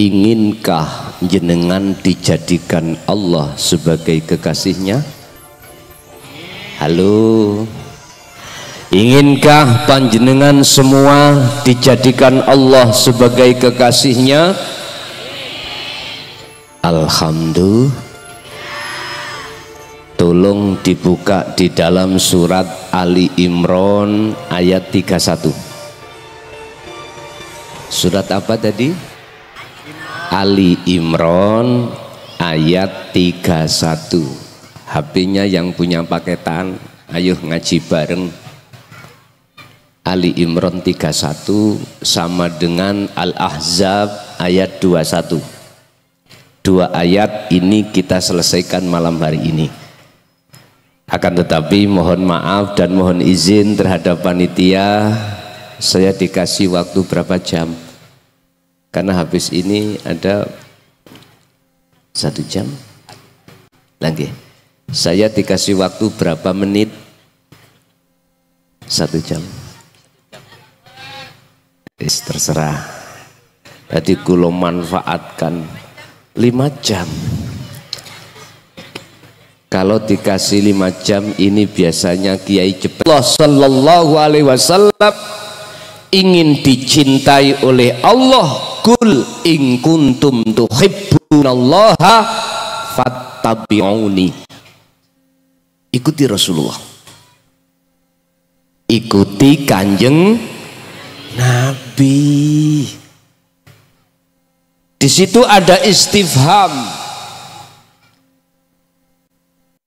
Inginkah jenengan dijadikan Allah sebagai kekasihnya? Halo, inginkah panjenengan semua dijadikan Allah sebagai kekasihnya? Alhamdulillah. Tolong dibuka di dalam surat Ali Imran ayat 31. Surat apa tadi? Ali Imran ayat 31. HP-nya yang punya paketan, ayo ngaji bareng. Ali Imran 31 sama dengan Al-Ahzab ayat 21. Dua ayat ini kita selesaikan malam hari ini. Akan tetapi mohon maaf dan mohon izin terhadap panitia, saya dikasih waktu berapa jam? Karena habis ini ada 1 jam lagi. Saya dikasih waktu berapa menit? 1 jam. Terserah. Jadi kulo manfaatkan 5 jam. Kalau dikasih 5 jam ini biasanya Kiai cepet. Allah Sallallahu Alaihi Wasallam ingin dicintai oleh Allah. Kul in kuntum tuhibbunallaha fattabi'uni. Ikuti Rasulullah, ikuti Kanjeng Nabi. Di situ ada istifham.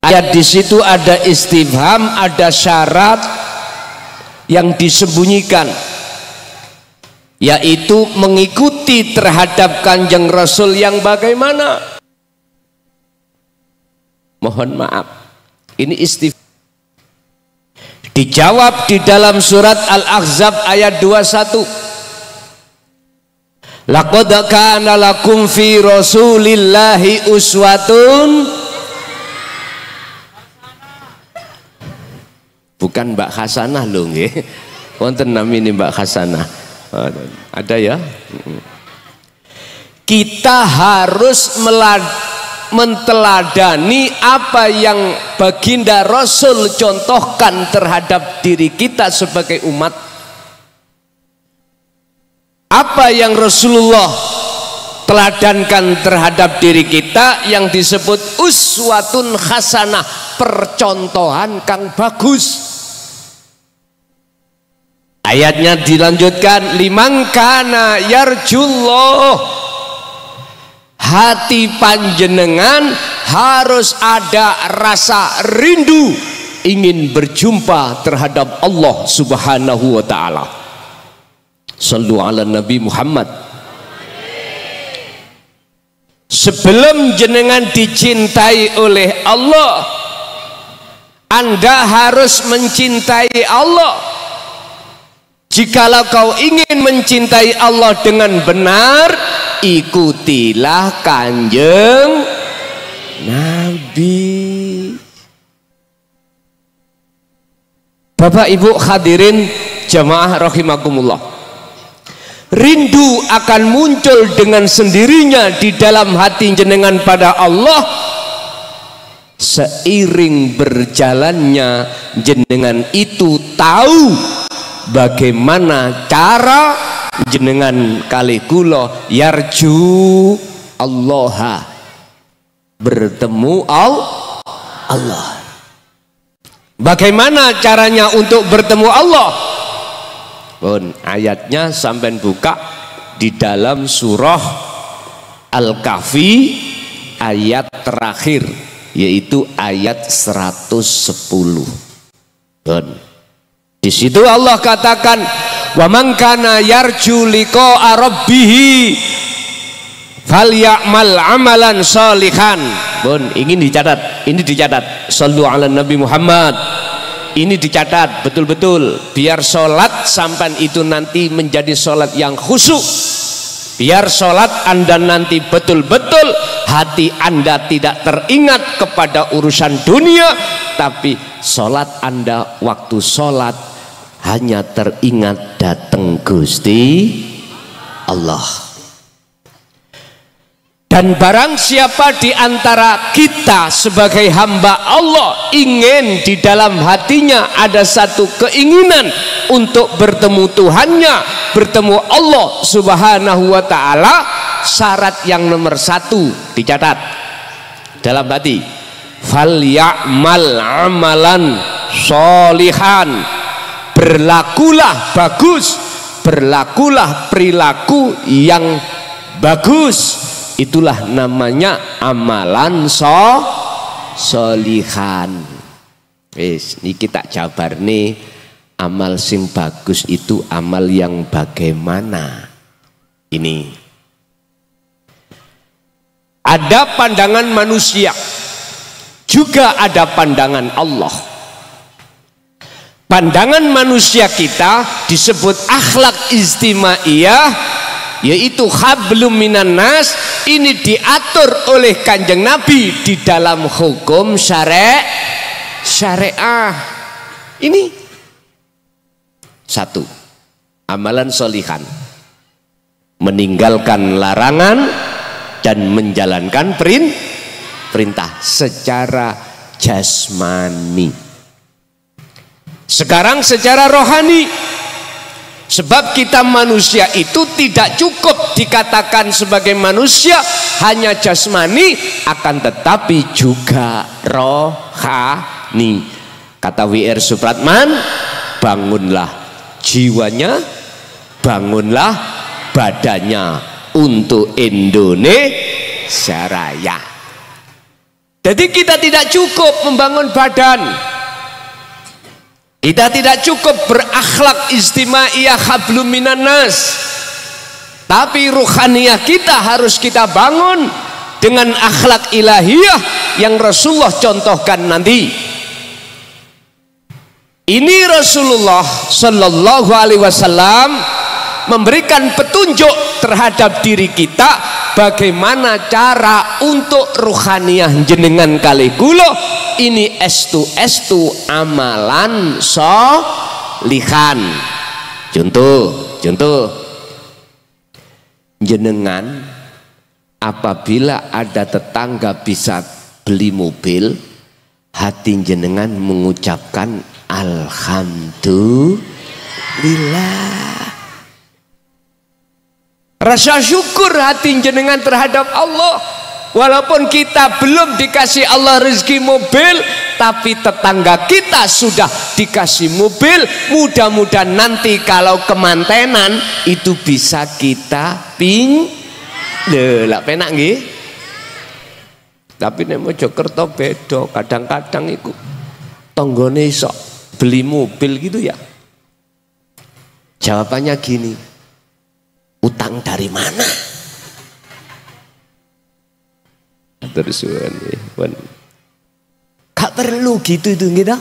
Di situ ada istifham, ada syarat yang disembunyikan, yaitu mengikuti terhadap Kanjeng Rasul yang bagaimana? Mohon maaf, ini istifham. Dijawab di dalam surat Al-Ahzab ayat 21. Laqad kana lakum fi Rasulillahi uswatun. Bukan Mbak Hasanah loh nggih. Wonten namine Mbak Hasanah. Ada ya. Kita harus menteladani apa yang baginda Rasul contohkan terhadap diri kita sebagai umat. Apa yang Rasulullah teladankan terhadap diri kita yang disebut uswatun hasanah, percontohan kang bagus. Ayatnya dilanjutkan, liman kana yarjullah, hati panjenengan harus ada rasa rindu ingin berjumpa terhadap Allah Subhanahu wa ta'ala. Sallu ala Nabi Muhammad. Sebelum jenengan dicintai oleh Allah, Anda harus mencintai Allah. Jikalau kau ingin mencintai Allah dengan benar, ikutilah Kanjeng Nabi. Bapak Ibu hadirin jamaah rahimakumullah, rindu akan muncul dengan sendirinya di dalam hati jenengan pada Allah seiring berjalannya jenengan itu tahu bagaimana cara jenengan kali kula yarju Allah, bertemu Allah. Bagaimana caranya untuk bertemu Allah? Pun ayatnya sampai buka di dalam surah Al-Kahfi ayat terakhir, yaitu ayat 110. Pun di situ Allah katakan, wa man kana yarju liqa'a rabbih falyamal amalan sholihan. Bun, ingin dicatat, ini dicatat. Sallu ala Nabi Muhammad. Ini dicatat betul-betul biar sholat sampan itu nanti menjadi sholat yang khusyuk. Biar sholat Anda nanti betul-betul hati Anda tidak teringat kepada urusan dunia, tapi sholat Anda waktu sholat hanya teringat datang Gusti Allah. Dan barang siapa di antara kita sebagai hamba Allah ingin di dalam hatinya ada satu keinginan untuk bertemu Tuhannya, bertemu Allah Subhanahu wa ta'ala, syarat yang nomor satu dicatat dalam hati, fal ya'mal amalan sholihan, berlakulah bagus, berlakulah perilaku yang bagus. Itulah namanya amalan sholihan. Wis niki tak jabar nih, amal sing bagus itu amal yang bagaimana? Ini ada pandangan manusia, juga ada pandangan Allah. Pandangan manusia kita disebut akhlak istimaiyah, yaitu hablum minan nas. Ini diatur oleh Kanjeng Nabi di dalam hukum syariah. Ini satu, amalan sholihan, meninggalkan larangan dan menjalankan perintah secara jasmani. Sekarang secara rohani, sebab kita manusia itu tidak cukup dikatakan sebagai manusia hanya jasmani, akan tetapi juga rohani. Kata W.R. Supratman, bangunlah jiwanya, bangunlah badannya untuk Indonesia Raya. Jadi kita tidak cukup membangun badan, kita tidak cukup berakhlak istimaiyah hablum minan nas, tapi ruhaniyah kita harus kita bangun dengan akhlak ilahiyah yang Rasulullah contohkan nanti. Ini Rasulullah Shallallahu Alaihi Wasallam memberikan petunjuk terhadap diri kita bagaimana cara untuk ruhaniyah jenengan kali kula ini estu amalan sholihan. Contoh jenengan apabila ada tetangga bisa beli mobil, hati jenengan mengucapkan alhamdulillah, rasa syukur hati jenengan terhadap Allah. Walaupun kita belum dikasih Allah rezeki mobil, tapi tetangga kita sudah dikasih mobil. Mudah-mudahan nanti kalau kemantenan itu bisa kita lah penak nggih. Tapi nek Mojokerto beda, kadang-kadang iku tanggane iso beli mobil gitu ya. Jawabannya gini, utang dari mana? Terus gak perlu gitu itu gitu.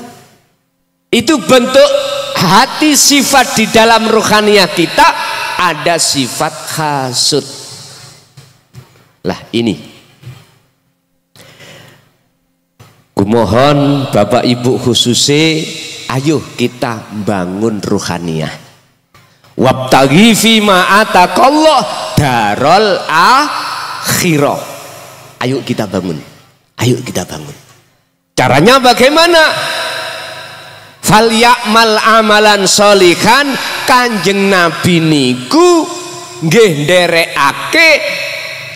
Itu bentuk hati, sifat di dalam ruhaniyah kita ada sifat hasud. Lah ini kumohon Bapak Ibu khususnya, ayo kita bangun ruhaniyah. Wabtaghi fima ataqallah darul akhirah. Ayo kita bangun, ayo kita bangun. Caranya bagaimana? Fal ya'mal amalan sholihan. Kanjeng Nabi niku nggih nderekake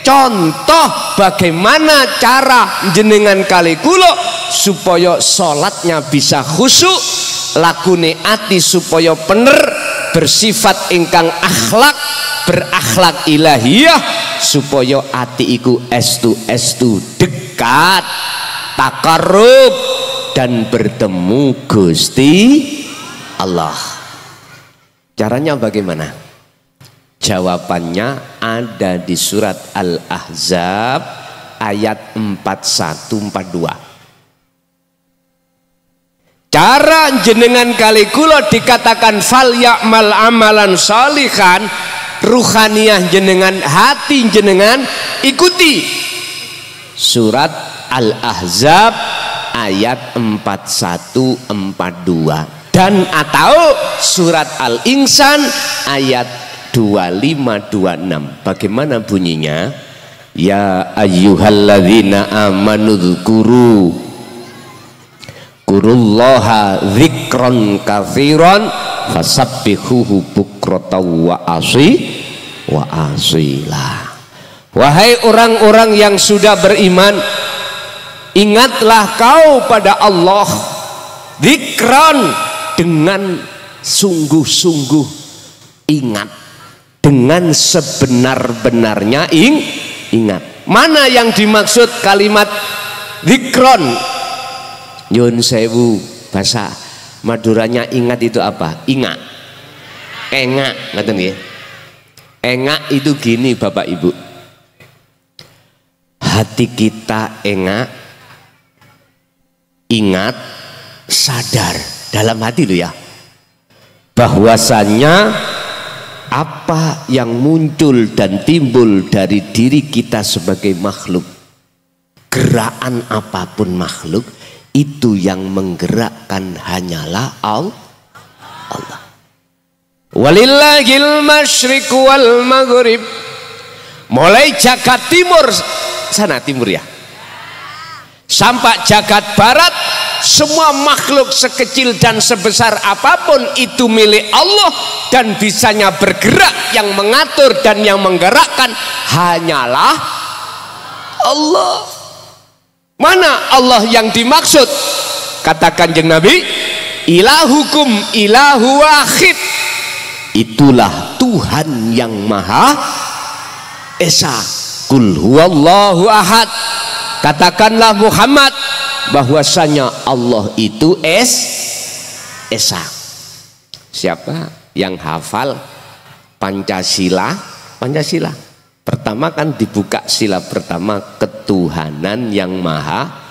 contoh bagaimana cara jenengan kali kula supaya sholatnya bisa khusyuk, lakune ati supaya bener, bersifat ingkang akhlak, berakhlak ilahiyah, supaya ati iku estu dekat, takarrub dan bertemu Gusti Allah. Caranya bagaimana? Jawabannya ada di surat Al-Ahzab ayat 41-42. Cara jenengan kali kula dikatakan fal ya'mal amalan sholihan, ruhaniyah jenengan, hati jenengan ikuti surat Al-Ahzab ayat 41-42 dan atau surat Al-Insan ayat 25-26. Bagaimana bunyinya? Ya ayyuhalladzina amanu dzkuru kurullaha dzikron katsiran fasabbihuhu bukratan wa asila. Wahai orang-orang yang sudah beriman, ingatlah kau pada Allah dzikron, dengan sungguh-sungguh ingat, dengan sebenar-benarnya ingat. Mana yang dimaksud kalimat dzikron? Nyun sewu, bahasa Maduranya ingat itu apa? Ingat, engak, ngaten nggih. Engak itu gini Bapak Ibu, hati kita engak, ingat, sadar dalam hati loh ya, bahwasanya apa yang muncul dan timbul dari diri kita sebagai makhluk, gerakan apapun makhluk, itu yang menggerakkan hanyalah Allah. Walillahil masyriq wal maghrib, mulai jagat timur sana, timur ya, sampai jagat barat, semua makhluk sekecil dan sebesar apapun itu milik Allah, dan bisanya bergerak, yang mengatur dan yang menggerakkan hanyalah Allah. Mana Allah yang dimaksud? Kata Kanjeng Nabi, ilahukum ilahu wahid, itulah Tuhan yang Maha Esa. Qul huwallahu ahad, katakanlah Muhammad bahwasanya Allah itu Esa. Siapa yang hafal Pancasila? Pancasila pertama kan dibuka sila pertama, ketuhanan yang maha.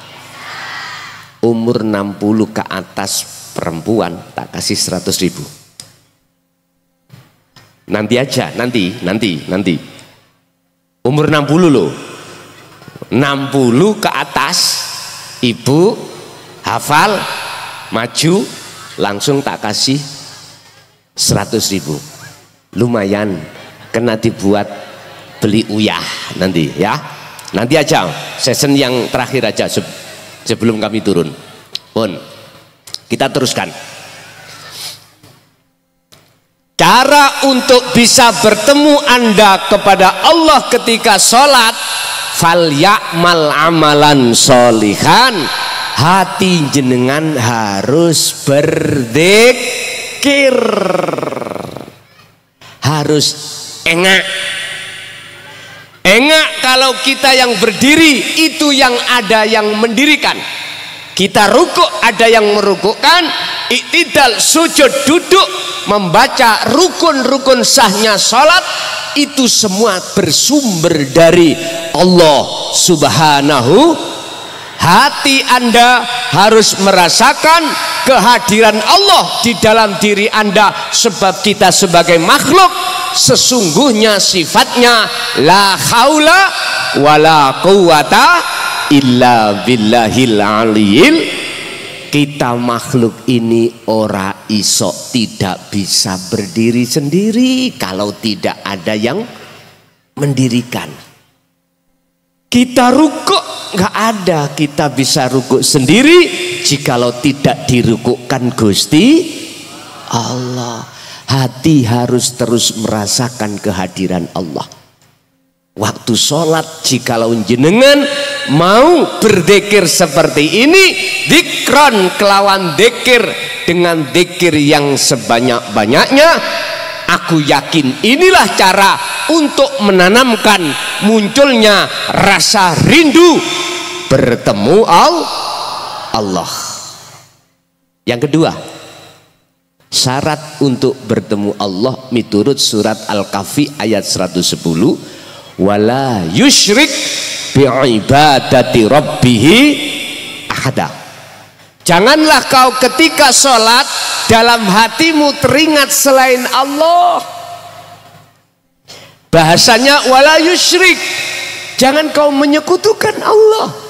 Umur 60 ke atas perempuan tak kasih 100.000. Nanti aja, nanti. Umur 60 loh, 60 ke atas ibu hafal, maju langsung tak kasih 100.000. Lumayan, kena dibuat beli uyah nanti ya. Nanti aja season yang terakhir aja sebelum kami turun. Pun kita teruskan. Cara untuk bisa bertemu Anda kepada Allah ketika sholat, fal ya'mal amalan sholihan, hati jenengan harus berzikir, harus engak. Engak kalau kita yang berdiri, itu yang ada yang mendirikan. Kita rukuk, ada yang merukukkan. Iktidal, sujud, duduk, membaca rukun-rukun sahnya sholat, itu semua bersumber dari Allah Subhanahu. Hati Anda harus merasakan kehadiran Allah di dalam diri Anda, sebab kita sebagai makhluk sesungguhnya sifatnya la haula wala quwata illa billahil aliyil. Kita makhluk ini ora iso, tidak bisa berdiri sendiri kalau tidak ada yang mendirikan. Kita rukuk nggak ada, kita bisa rukuk sendiri jikalau tidak dirukukkan Gusti Allah. Hati harus terus merasakan kehadiran Allah. Waktu sholat, jikalau jenengan mau berzikir seperti ini, dzikron kelawan dzikir, dengan dzikir yang sebanyak-banyaknya, aku yakin inilah cara untuk menanamkan munculnya rasa rindu bertemu Allah. Yang kedua, syarat untuk bertemu Allah miturut surat Al-Kahfi ayat 110, wala yusyrik bi'ibadati rabbihi ahada. Janganlah kau ketika sholat dalam hatimu teringat selain Allah. Bahasanya wala yusyrik, jangan kau menyekutukan Allah.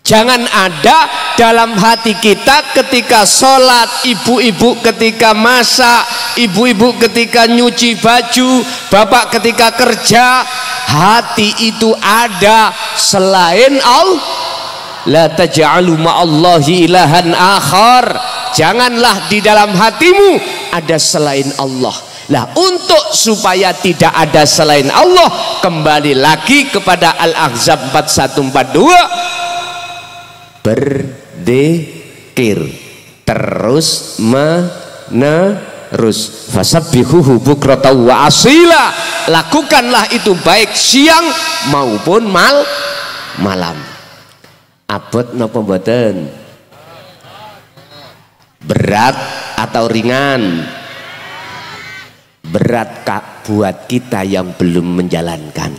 Jangan ada dalam hati kita ketika sholat, ibu-ibu ketika masak, ibu-ibu ketika nyuci baju, bapak ketika kerja, hati itu ada selain Allah. La taj'alu ma'allahi ilahan akhar, janganlah di dalam hatimu ada selain Allah. Lah untuk supaya tidak ada selain Allah, kembali lagi kepada Al-Ahzab 4142, berzikir terus menerus, fasabbihuhu bukratan wa asila, lakukanlah itu baik siang maupun malam. Abot napa mboten? Berat atau ringan? Berat Kak buat kita yang belum menjalankan,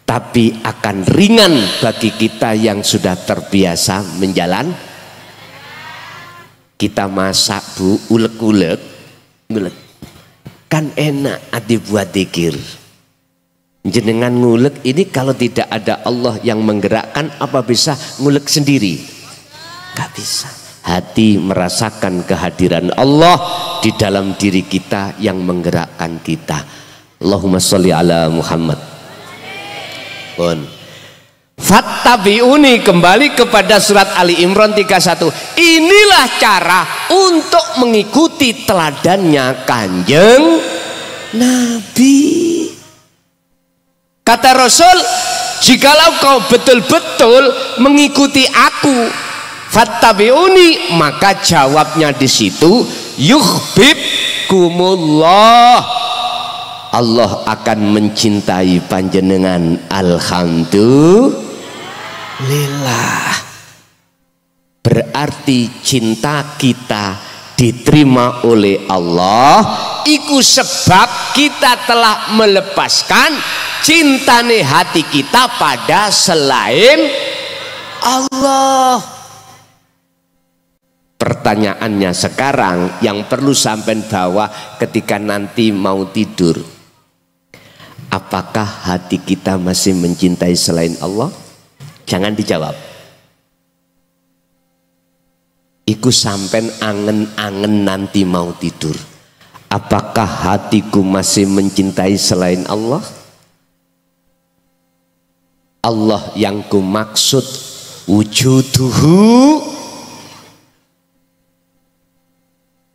tapi akan ringan bagi kita yang sudah terbiasa menjalan. Kita masak Bu, ulek-ulek kan enak adi buat zikir. Jenengan ngulek ini kalau tidak ada Allah yang menggerakkan, apa bisa ngulek sendiri? Gak bisa. Hati merasakan kehadiran Allah di dalam diri kita yang menggerakkan kita. Allahumma sholli ala Muhammad. Pun fattabi'uni, kembali kepada surat Ali Imran 31. Inilah cara untuk mengikuti teladannya Kanjeng Nabi. Kata Rasul, jikalau kau betul-betul mengikuti aku, fattabi'uni, maka jawabnya di situ, yuhibbukumullah, Allah akan mencintai panjenengan. Alhamdulillah. Berarti cinta kita diterima oleh Allah iku sebab kita telah melepaskan cintane hati kita pada selain Allah. Pertanyaannya sekarang yang perlu sampai bawa ketika nanti mau tidur, apakah hati kita masih mencintai selain Allah? Jangan dijawab. Iku sampai angen-angen nanti mau tidur, apakah hatiku masih mencintai selain Allah? Allah yang ku maksud wujuduhu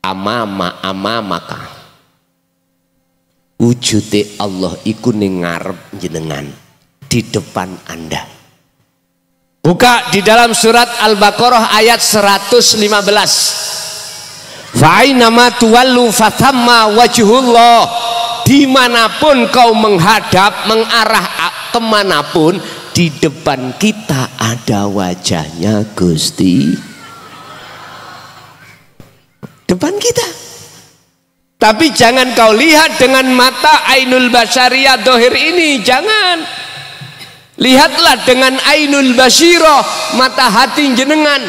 amamaka, wujude Allah iku ning ngarep jenengan, di depan Anda. Buka di dalam surat Al-Baqarah ayat 115. Fa'ainama tuwallu fathamma wajhullah, dimanapun kau menghadap, mengarah kemanapun, di depan kita ada wajahnya Gusti, depan kita. Tapi jangan kau lihat dengan mata ainul basyariyah dohir ini, jangan. Lihatlah dengan ainul basyirah, mata hati jenengan.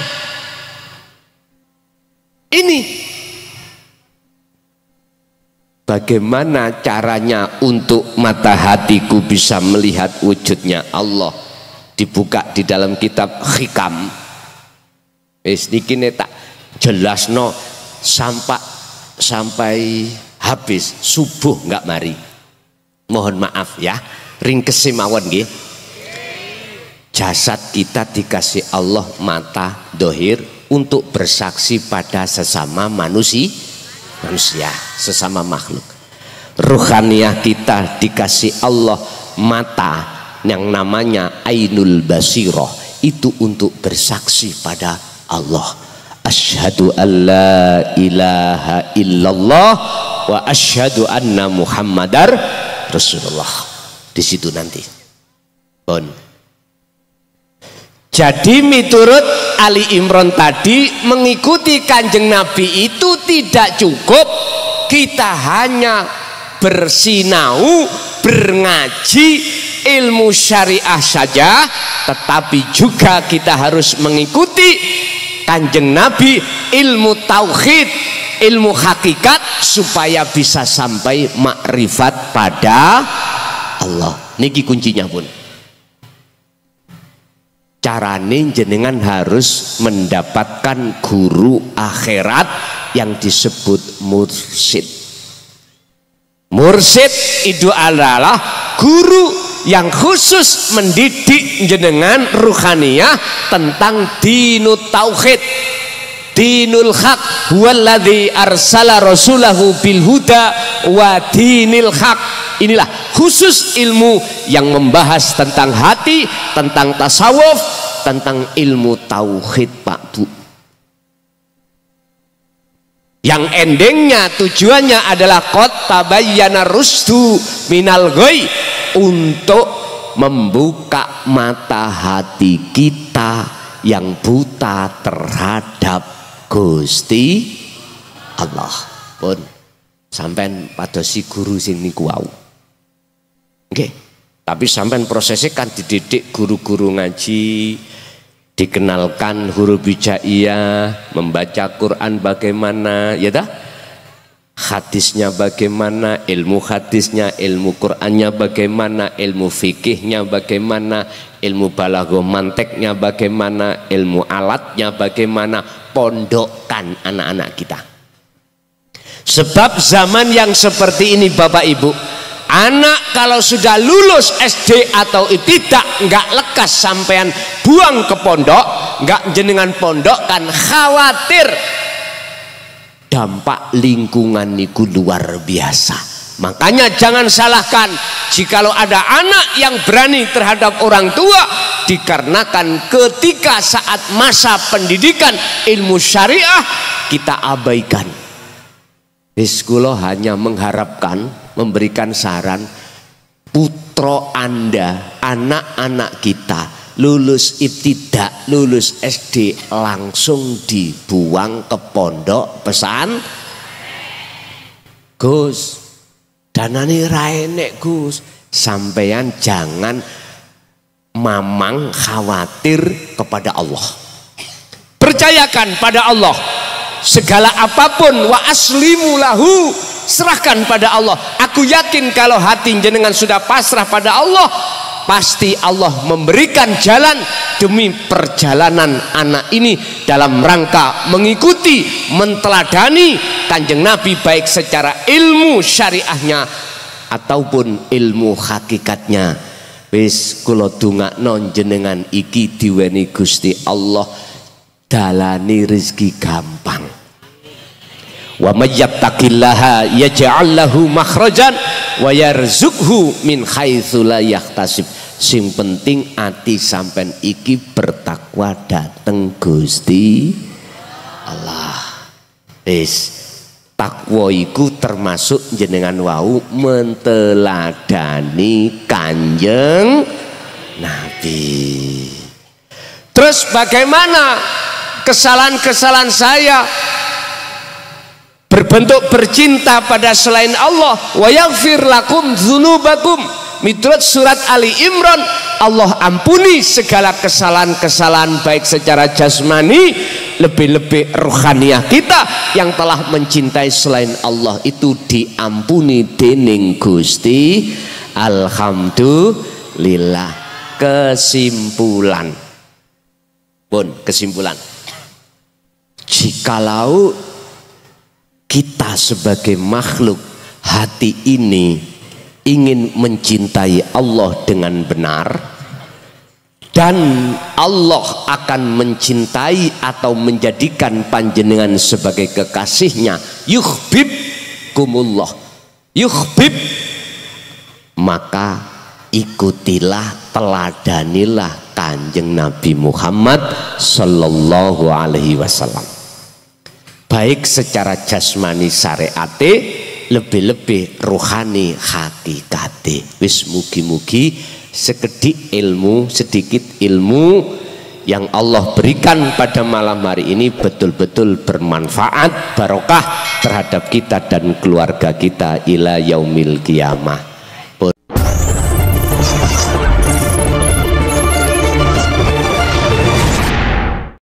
Ini bagaimana caranya untuk mata hatiku bisa melihat wujudnya Allah? Dibuka di dalam kitab Hikam. Niki tak jelasno sampai habis subuh nggak mari. Mohon maaf ya, ringkesi mawon nggih. Jasad kita dikasih Allah mata dohir untuk bersaksi pada sesama manusia, sesama makhluk. Ruhaniyah kita dikasih Allah mata yang namanya ainul basirah, itu untuk bersaksi pada Allah. Asyhadu an la ilaha illallah wa asyhadu anna muhammadar rasulullah. Di situ nanti. Jadi miturut Ali Imran tadi, mengikuti Kanjeng Nabi itu tidak cukup kita hanya bersinau, berngaji ilmu syariah saja, tetapi juga kita harus mengikuti Kanjeng Nabi ilmu tauhid, ilmu hakikat, supaya bisa sampai makrifat pada Allah. Niki kuncinya pun. Carane jenengan harus mendapatkan guru akhirat yang disebut mursyid. Mursyid itu adalah guru yang khusus mendidik jenengan ruhaniyah tentang dinut tauhid, dinul haq, huwallazi arsala rasulahu bil huda wa dinil haq. Inilah khusus ilmu yang membahas tentang hati, tentang tasawuf, tentang ilmu tauhid, Pak Bu. Yang endingnya tujuannya adalah qad tabayyana rusdu minal ghoi, untuk membuka mata hati kita yang buta terhadap Gusti Allah. Pun sampean padosi guru sing niku wau. Nggih. Tapi sampean prosesnya kan dididik guru-guru ngaji, dikenalkan huruf hijaiyah, membaca Quran bagaimana, ya dah? Hadisnya bagaimana, ilmu hadisnya, ilmu Qurannya bagaimana, ilmu fikihnya bagaimana, ilmu balaghah manteknya bagaimana, ilmu alatnya bagaimana, pondokkan anak-anak kita. Sebab zaman yang seperti ini Bapak Ibu, anak kalau sudah lulus SD atau tidak, nggak lekas sampean buang ke pondok, nggak jenengan pondok kan, khawatir dampak lingkungan niku luar biasa. Makanya jangan salahkan jikalau ada anak yang berani terhadap orang tua, dikarenakan ketika saat masa pendidikan ilmu syariah kita abaikan. Kula hanya mengharapkan, memberikan saran, putra Anda, anak-anak kita lulus ibtidak, lulus SD langsung dibuang ke pondok pesan. Gus, danane ra enek Gus. Sampeyan jangan mamang khawatir kepada Allah. Percayakan pada Allah. Segala apapun, wa aslimu lahu, serahkan pada Allah. Aku yakin kalau hati jenengan sudah pasrah pada Allah, pasti Allah memberikan jalan demi perjalanan anak ini dalam rangka mengikuti, menteladani Kanjeng Nabi, baik secara ilmu syariahnya ataupun ilmu hakikatnya. Wis kula dongakno jenengan iki diweni Gusti Allah dalani rezeki gampang. Wa may yattaqillaha yaj'al lahu makhrajan wa yarzuqhu min haitsu la yahtasib. Sing penting ati sampean iki bertakwa dateng Gusti Allah. Takwa iku termasuk jenengan wau menteladani Kanjeng Nabi. Terus bagaimana kesalahan-kesalahan saya berbentuk bercinta pada selain Allah? Wa yaghfir lakum dzunubakum. Miturut surat Ali Imran, Allah ampuni segala kesalahan-kesalahan baik secara jasmani, lebih-lebih rohaniah kita yang telah mencintai selain Allah itu diampuni dening Gusti. Alhamdulillah. Kesimpulan, jikalau kita sebagai makhluk hati ini ingin mencintai Allah dengan benar, dan Allah akan mencintai atau menjadikan panjenengan sebagai kekasihnya, yuhibbukumullah, maka ikutilah, teladanilah Kanjeng Nabi Muhammad Sallallahu Alaihi Wasallam, baik secara jasmani syariate, lebih-lebih rohani hakikate. Wis mugi-mugi sedikit ilmu yang Allah berikan pada malam hari ini betul-betul bermanfaat, barokah terhadap kita dan keluarga kita ila yaumil qiyamah.